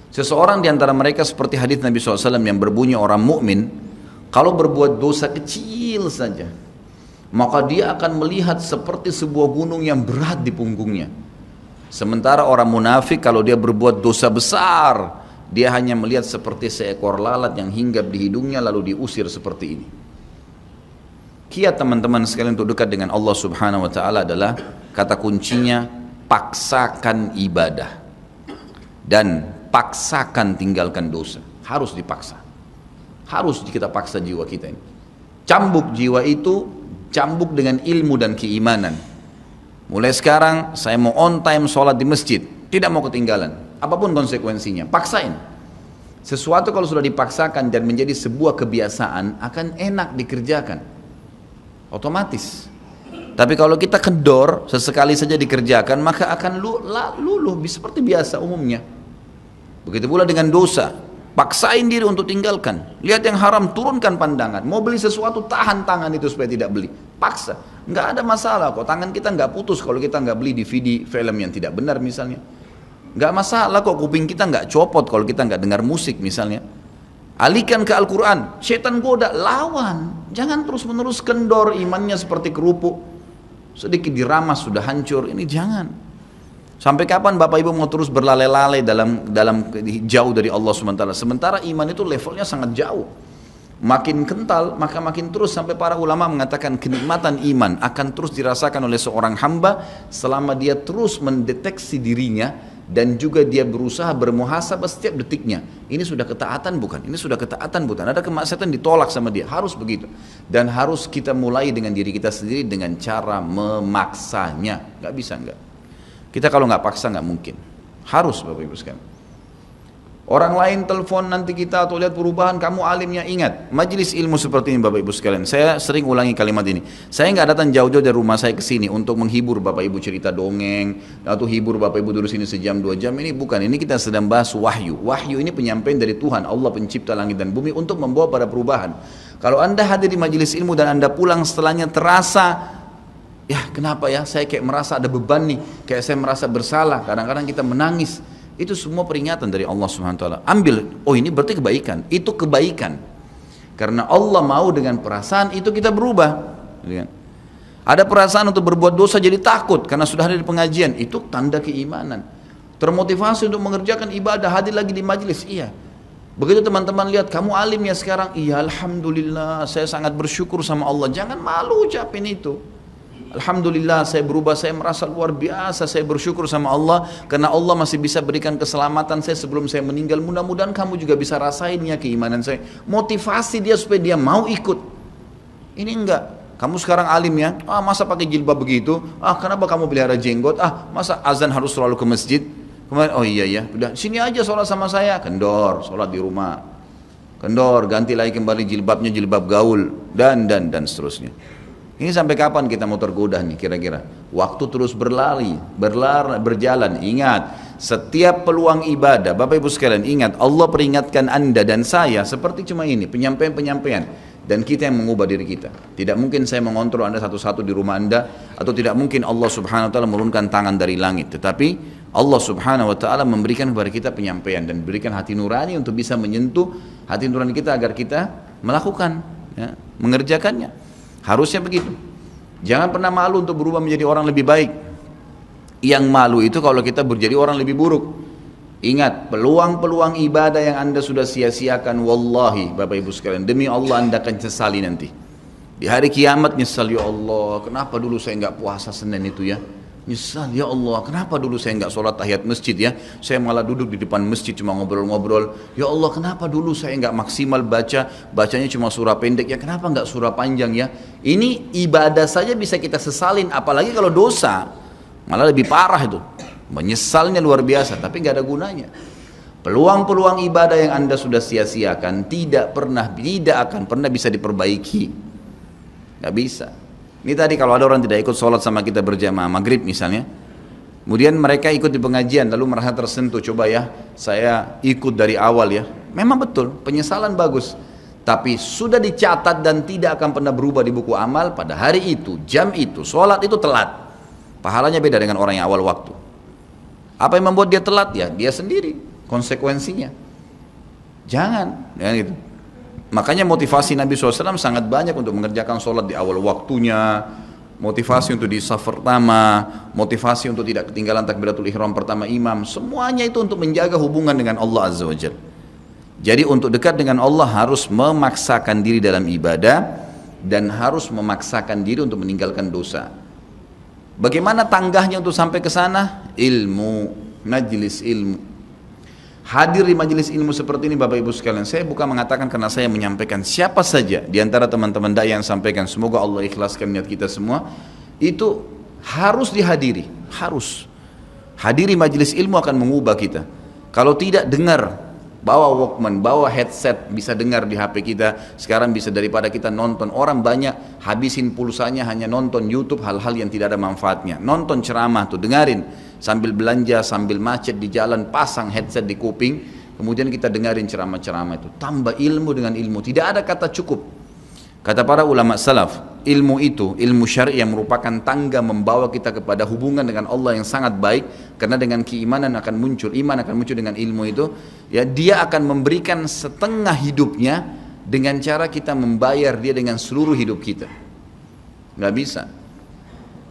Seseorang di antara mereka seperti hadis Nabi SAW yang berbunyi orang mukmin kalau berbuat dosa kecil saja, maka dia akan melihat seperti sebuah gunung yang berat di punggungnya. Sementara orang munafik kalau dia berbuat dosa besar, dia hanya melihat seperti seekor lalat yang hinggap di hidungnya lalu diusir seperti ini. Kiat teman-teman sekalian untuk dekat dengan Allah Subhanahu wa taala adalah kata kuncinya paksakan ibadah dan paksakan tinggalkan dosa. Harus dipaksa. Harus kita paksa jiwa kita ini. Cambuk jiwa itu, cambuk dengan ilmu dan keimanan. Mulai sekarang saya mau on time sholat di masjid, tidak mau ketinggalan. Apapun konsekuensinya, paksain. Sesuatu kalau sudah dipaksakan dan menjadi sebuah kebiasaan akan enak dikerjakan. Otomatis. Tapi kalau kita kendor, sesekali saja dikerjakan, maka akan luluh seperti biasa umumnya. Begitu pula dengan dosa, paksain diri untuk tinggalkan. Lihat yang haram, turunkan pandangan. Mau beli sesuatu, tahan tangan itu supaya tidak beli. Paksa, nggak ada masalah kok. Tangan kita nggak putus kalau kita nggak beli DVD film yang tidak benar misalnya. Nggak masalah kok, kuping kita nggak copot kalau kita nggak dengar musik misalnya. Alihkan ke Al-Quran, setan goda, lawan. Jangan terus-menerus kendor, imannya seperti kerupuk. Sedikit diramas sudah hancur, ini jangan. Sampai kapan Bapak Ibu mau terus berlale-lale dalam jauh dari Allah SWT? Sementara iman itu levelnya sangat jauh. Makin kental, maka makin terus sampai para ulama mengatakan kenikmatan iman akan terus dirasakan oleh seorang hamba selama dia terus mendeteksi dirinya dan juga dia berusaha bermuhasabah setiap detiknya. Ini sudah ketaatan bukan? Ini sudah ketaatan bukan? Ada kemaksiatan ditolak sama dia, harus begitu. Dan harus kita mulai dengan diri kita sendiri dengan cara memaksanya. Gak bisa enggak. Kita kalau nggak paksa nggak mungkin. Harus Bapak Ibu sekalian. Orang lain telepon nanti kita atau lihat perubahan, kamu alimnya, ingat majelis ilmu seperti ini Bapak Ibu sekalian. Saya sering ulangi kalimat ini. Saya nggak datang jauh-jauh dari rumah saya ke sini untuk menghibur Bapak Ibu cerita dongeng atau hibur Bapak Ibu dulu sini sejam 2 jam. Ini bukan. Ini kita sedang bahas wahyu. Wahyu ini penyampaian dari Tuhan Allah pencipta langit dan bumi untuk membawa pada perubahan. Kalau Anda hadir di majelis ilmu dan Anda pulang setelahnya terasa, ya kenapa ya saya kayak merasa ada beban nih, kayak saya merasa bersalah, kadang-kadang kita menangis, itu semua peringatan dari Allah Subhanahu wa taala. Ambil, oh ini berarti kebaikan, itu kebaikan. Karena Allah mau dengan perasaan itu kita berubah. Ada perasaan untuk berbuat dosa jadi takut karena sudah hadir di pengajian, itu tanda keimanan. Termotivasi untuk mengerjakan ibadah, hadir lagi di majelis, iya. Begitu teman-teman lihat kamu alim ya sekarang, iya alhamdulillah, saya sangat bersyukur sama Allah. Jangan malu ucapin itu. Alhamdulillah saya berubah, saya merasa luar biasa, saya bersyukur sama Allah karena Allah masih bisa berikan keselamatan saya sebelum saya meninggal. Mudah-mudahan kamu juga bisa rasainnya keimanan saya. Motivasi dia supaya dia mau ikut. Ini enggak, kamu sekarang alim ya, masa pakai jilbab begitu, kenapa kamu pelihara jenggot, masa azan harus selalu ke masjid. Kemarin, oh iya ya, udah sini aja sholat sama saya, kendor, sholat di rumah, kendor, ganti lagi kembali jilbabnya jilbab gaul dan seterusnya. Ini sampai kapan kita mau tergoda nih kira-kira? Waktu terus berjalan. Ingat, setiap peluang ibadah, Bapak Ibu sekalian ingat, Allah peringatkan Anda dan saya seperti cuma ini, penyampaian. Dan kita yang mengubah diri kita. Tidak mungkin saya mengontrol Anda satu-satu di rumah Anda, atau tidak mungkin Allah Subhanahu wa taala menurunkan tangan dari langit. Tetapi Allah Subhanahu wa taala memberikan kepada kita penyampaian dan berikan hati nurani untuk bisa menyentuh hati nurani kita agar kita melakukan, ya, mengerjakannya. Harusnya begitu. Jangan pernah malu untuk berubah menjadi orang lebih baik. Yang malu itu kalau kita menjadi orang lebih buruk. Ingat, peluang-peluang ibadah yang Anda sudah sia-siakan, wallahi Bapak Ibu sekalian, demi Allah Anda akan sesali nanti. Di hari kiamat nyesal, ya Allah, kenapa dulu saya nggak puasa Senin itu ya? Nyesal, ya Allah, kenapa dulu saya nggak sholat tahiyat masjid ya? Saya malah duduk di depan masjid cuma ngobrol-ngobrol. Ya Allah, kenapa dulu saya nggak maksimal bacanya cuma surah pendek ya? Kenapa nggak surah panjang ya? Ini ibadah saja bisa kita sesalin, apalagi kalau dosa, malah lebih parah itu. Menyesalnya luar biasa, tapi nggak ada gunanya. Peluang-peluang ibadah yang Anda sudah sia-siakan tidak akan pernah bisa diperbaiki. Nggak bisa. Ini tadi kalau ada orang tidak ikut sholat sama kita berjamaah maghrib misalnya, kemudian mereka ikut di pengajian lalu merasa tersentuh, coba ya saya ikut dari awal ya, memang betul penyesalan bagus, tapi sudah dicatat dan tidak akan pernah berubah di buku amal. Pada hari itu, jam itu, sholat itu telat, pahalanya beda dengan orang yang awal waktu. Apa yang membuat dia telat? Ya dia sendiri, konsekuensinya. Jangan, ya gitu. Makanya motivasi Nabi SAW sangat banyak untuk mengerjakan sholat di awal waktunya, motivasi untuk di saf pertama, motivasi untuk tidak ketinggalan takbiratul ihram pertama imam. Semuanya itu untuk menjaga hubungan dengan Allah Azza wa Jalla. Jadi untuk dekat dengan Allah harus memaksakan diri dalam ibadah dan harus memaksakan diri untuk meninggalkan dosa. Bagaimana tangganya untuk sampai ke sana? Ilmu, majlis ilmu. Hadir di majelis ilmu seperti ini Bapak Ibu sekalian, saya bukan mengatakan karena saya menyampaikan, siapa saja di antara teman-teman dai yang sampaikan, semoga Allah ikhlaskan niat kita semua, itu harus dihadiri, harus. Hadiri majelis ilmu akan mengubah kita. Kalau tidak, dengar, bawa Walkman, bawa headset, bisa dengar di HP kita. Sekarang bisa daripada kita nonton, orang banyak habisin pulsanya hanya nonton YouTube hal-hal yang tidak ada manfaatnya. Nonton ceramah tuh, dengarin. Sambil belanja, sambil macet di jalan, pasang headset di kuping, kemudian kita dengarin ceramah-ceramah itu. Tambah ilmu dengan ilmu, tidak ada kata cukup. Kata para ulama salaf, ilmu itu, ilmu syar'i yang merupakan tangga membawa kita kepada hubungan dengan Allah yang sangat baik, karena dengan keimanan akan muncul, iman akan muncul dengan ilmu itu, ya dia akan memberikan setengah hidupnya dengan cara kita membayar dia dengan seluruh hidup kita. Nggak bisa.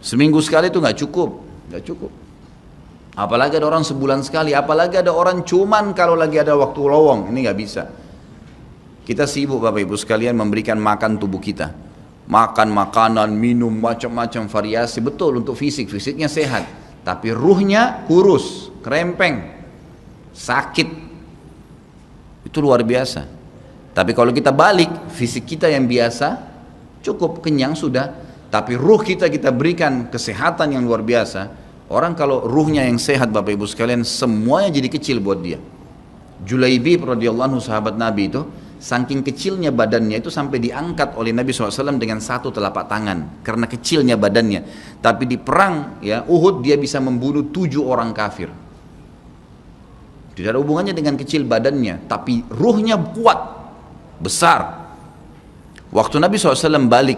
Seminggu sekali itu nggak cukup, nggak cukup. Apalagi ada orang sebulan sekali, apalagi ada orang cuman kalau lagi ada waktu lowong, ini nggak bisa. Kita sibuk Bapak Ibu sekalian memberikan makan tubuh kita, makan makanan, minum macam-macam variasi, betul untuk fisiknya sehat, tapi ruhnya kurus, kerempeng, sakit, itu luar biasa. Tapi kalau kita balik, fisik kita yang biasa cukup kenyang sudah, tapi ruh kita berikan kesehatan yang luar biasa. Orang kalau ruhnya yang sehat Bapak Ibu sekalian, semuanya jadi kecil buat dia. Julaibib radhiyallahu anhu sahabat Nabi itu, saking kecilnya badannya itu sampai diangkat oleh Nabi SAW dengan satu telapak tangan karena kecilnya badannya. Tapi di perang ya Uhud dia bisa membunuh 7 orang kafir. Tidak ada hubungannya dengan kecil badannya, tapi ruhnya kuat, besar. Waktu Nabi SAW balik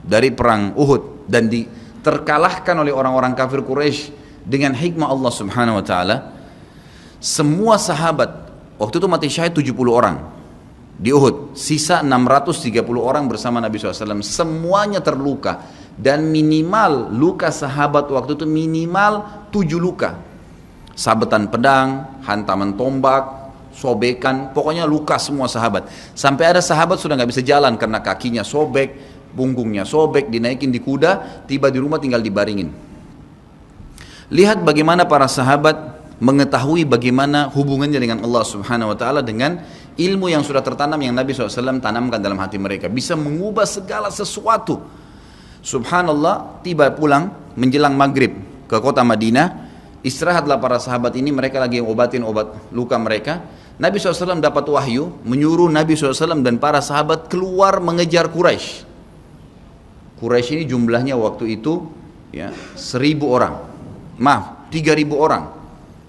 dari perang Uhud dan terkalahkan oleh orang-orang kafir Quraisy dengan hikmah Allah Subhanahu wa taala, semua sahabat waktu itu mati syahid 70 orang di Uhud, sisa 630 orang bersama Nabi SAW, semuanya terluka, dan minimal luka sahabat waktu itu minimal 7 luka, sabetan pedang, hantaman tombak, sobekan, pokoknya luka semua sahabat. Sampai ada sahabat sudah nggak bisa jalan karena kakinya sobek, punggungnya sobek, dinaikin di kuda, tiba di rumah tinggal dibaringin. Lihat bagaimana para sahabat mengetahui bagaimana hubungannya dengan Allah Subhanahu wa taala dengan ilmu yang sudah tertanam yang Nabi SAW tanamkan dalam hati mereka, bisa mengubah segala sesuatu. Subhanallah, tiba pulang menjelang maghrib ke kota Madinah, istirahatlah para sahabat ini, mereka lagi obatin obat luka mereka. Nabi SAW dapat wahyu menyuruh Nabi SAW dan para sahabat keluar mengejar Quraisy. Quraisy ini jumlahnya waktu itu ya 1.000 orang, maaf 3.000 orang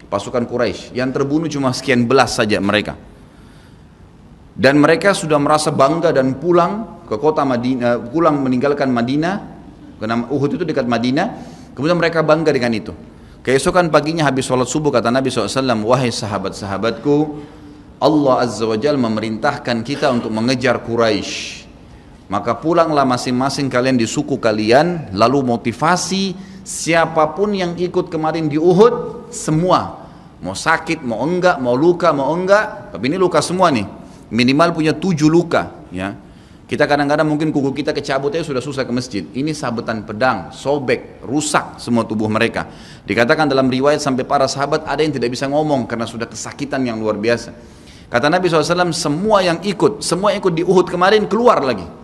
pasukan Quraisy, yang terbunuh cuma sekian belas saja mereka. Dan mereka sudah merasa bangga dan pulang ke kota Madinah, pulang meninggalkan Madinah, karena Uhud itu dekat Madinah. Kemudian mereka bangga dengan itu. Keesokan paginya habis sholat subuh kata Nabi SAW, wahai sahabat-sahabatku, Allah Azza wa Jalla memerintahkan kita untuk mengejar Quraisy. Maka pulanglah masing-masing kalian di suku kalian, lalu motivasi siapapun yang ikut kemarin di Uhud, semua, mau sakit, mau enggak, mau luka, mau enggak, tapi ini luka semua nih, minimal punya 7 luka ya. Kita kadang-kadang mungkin kuku kita kecabut aja sudah susah ke masjid, ini sabetan pedang, sobek, rusak semua tubuh mereka. Dikatakan dalam riwayat sampai para sahabat ada yang tidak bisa ngomong karena sudah kesakitan yang luar biasa. Kata Nabi SAW, semua yang ikut di Uhud kemarin keluar lagi.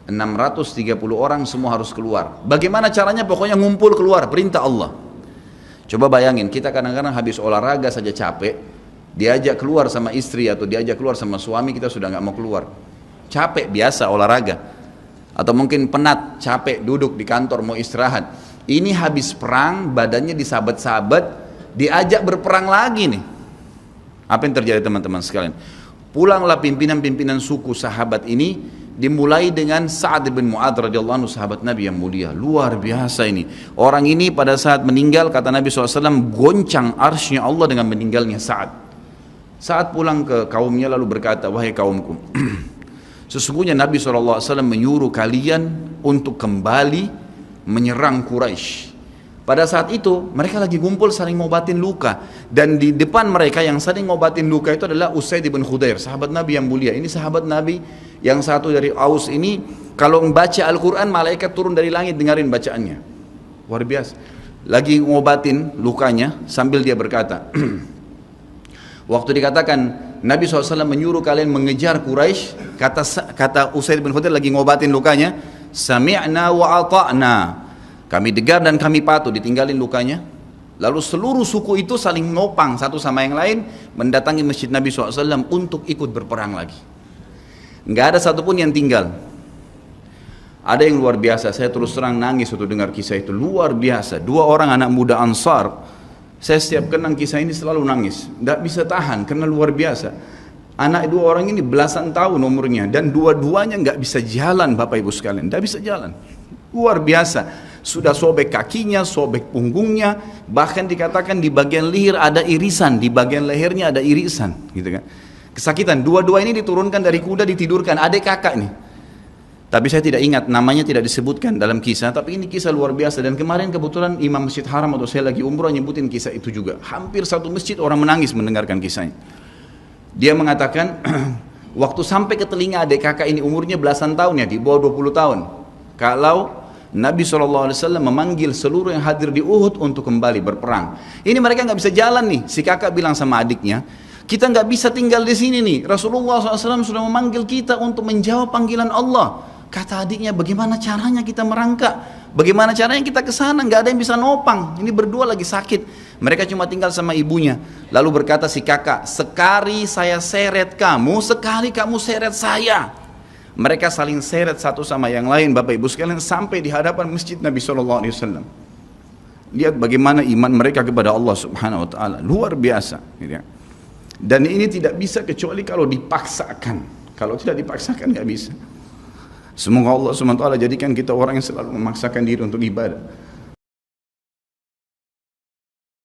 630 orang semua harus keluar. Bagaimana caranya? Pokoknya ngumpul keluar, perintah Allah. Coba bayangin, kita kadang-kadang habis olahraga saja capek, diajak keluar sama istri atau diajak keluar sama suami, kita sudah nggak mau keluar. Capek biasa olahraga. Atau mungkin penat, capek duduk di kantor mau istirahat. Ini habis perang, badannya disabet-sabet, diajak berperang lagi nih. Apa yang terjadi teman-teman sekalian? Pulanglah pimpinan-pimpinan suku sahabat ini, dimulai dengan Sa'ad bin Mu'adz radhiyallahu anhu, sahabat Nabi yang mulia, luar biasa ini. Orang ini pada saat meninggal kata Nabi SAW, goncang arsy-Nya Allah dengan meninggalnya Sa'ad. Saat pulang ke kaumnya lalu berkata, wahai kaumku, sesungguhnya Nabi SAW menyuruh kalian untuk kembali menyerang Quraisy. Pada saat itu mereka lagi ngumpul saling ngobatin luka, dan di depan mereka yang saling ngobatin luka itu adalah Usaid bin Khudair, sahabat Nabi yang mulia. Ini sahabat Nabi yang satu dari Aus ini, kalau membaca Al-Quran malaikat turun dari langit dengarin bacaannya, luar biasa. Lagi ngobatin lukanya sambil dia berkata, waktu dikatakan Nabi SAW menyuruh kalian mengejar Quraisy, kata Usaid bin Khudair lagi ngobatin lukanya, sami'na wa ata'na, kami dengar dan kami patuh, ditinggalin lukanya. Lalu seluruh suku itu saling nopang satu sama yang lain mendatangi masjid Nabi SAW untuk ikut berperang lagi. Nggak ada satupun yang tinggal. Ada yang luar biasa, saya terus terang nangis waktu dengar kisah itu, luar biasa. Dua orang anak muda Ansar, saya setiap kenang kisah ini selalu nangis, nggak bisa tahan karena luar biasa. Anak dua orang ini belasan tahun umurnya dan dua-duanya nggak bisa jalan, Bapak Ibu sekalian, nggak bisa jalan. Luar biasa. Sudah sobek kakinya, sobek punggungnya, bahkan dikatakan di bagian leher ada irisan, di bagian lehernya ada irisan, gitu kan. Kesakitan. Dua-dua ini diturunkan dari kuda, ditidurkan, adik kakak nih. Tapi saya tidak ingat, namanya tidak disebutkan dalam kisah, tapi ini kisah luar biasa. Dan kemarin kebetulan Imam Masjid Haram atau saya lagi umroh nyebutin kisah itu juga. Hampir satu masjid orang menangis mendengarkan kisahnya. Dia mengatakan, waktu sampai ke telinga adik kakak ini umurnya belasan tahun ya, di bawah 20 tahun. Kalau Nabi SAW memanggil seluruh yang hadir di Uhud untuk kembali berperang. Ini mereka nggak bisa jalan nih. Si kakak bilang sama adiknya, kita nggak bisa tinggal di sini nih. Rasulullah SAW sudah memanggil kita untuk menjawab panggilan Allah. Kata adiknya, bagaimana caranya kita merangkak? Bagaimana caranya kita ke sana? Nggak ada yang bisa nopang. Ini berdua lagi sakit. Mereka cuma tinggal sama ibunya. Lalu berkata si kakak, sekali saya seret kamu, sekali kamu seret saya. Mereka saling seret satu sama yang lain, Bapak Ibu sekalian, sampai di hadapan masjid Nabi SAW. Lihat bagaimana iman mereka kepada Allah Subhanahu Wa Taala, luar biasa. Dan ini tidak bisa kecuali kalau dipaksakan. Kalau tidak dipaksakan nggak bisa. Semoga Allah Subhanahu Wa Taala jadikan kita orang yang selalu memaksakan diri untuk ibadah.